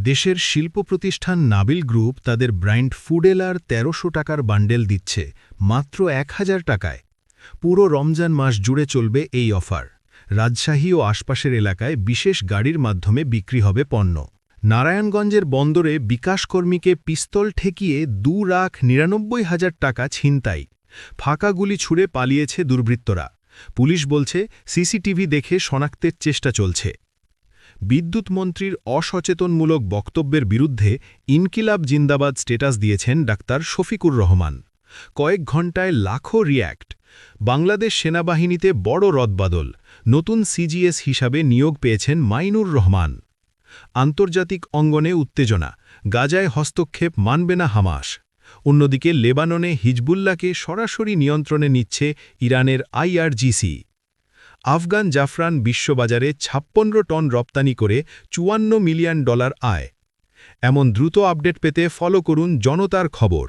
দেশের শিল্প প্রতিষ্ঠান নাবিল গ্রুপ তাদের ব্র্যান্ড ফুডেলার ১৩০০ টাকার বান্ডেল দিচ্ছে মাত্র ১,০০০ টাকায়। পুরো রমজান মাস জুড়ে চলবে এই অফার। রাজশাহী ও আশপাশের এলাকায় বিশেষ গাড়ির মাধ্যমে বিক্রি হবে পণ্য। নারায়ণগঞ্জের বন্দরে বিকাশকর্মীকে পিস্তল ঠেকিয়ে ২,৯৯,০০০ টাকা ছিনতাই। ফাঁকা গুলি ছুড়ে পালিয়েছে দুর্বৃত্তরা। পুলিশ বলছে সিসিটিভি দেখে শনাক্তের চেষ্টা চলছে। বিদ্যুৎ মন্ত্রীর অসচেতনমূলক বক্তব্যের বিরুদ্ধে ইনকিলাব জিন্দাবাদ স্ট্যাটাস দিয়েছেন ডাক্তার শফিকুর রহমান। কয়েক ঘণ্টায় লাখো রিয়্যাক্ট। বাংলাদেশ সেনাবাহিনীতে বড় রদবদল। নতুন সিজিএস হিসাবে নিয়োগ পেয়েছেন মাইনুর রহমান। আন্তর্জাতিক অঙ্গনে উত্তেজনা। গাজায় হস্তক্ষেপ মানবে না হামাস। অন্যদিকে লেবাননে হিজবুল্লাহকে সরাসরি নিয়ন্ত্রণে নিচ্ছে ইরানের আইআরজিসি। আফগান জাফরান বিশ্ববাজারে ৫৬ টন রপ্তানি করে $৫৪ মিলিয়ন আয়। এমন দ্রুত আপডেট পেতে ফলো করুন জনতার খবর।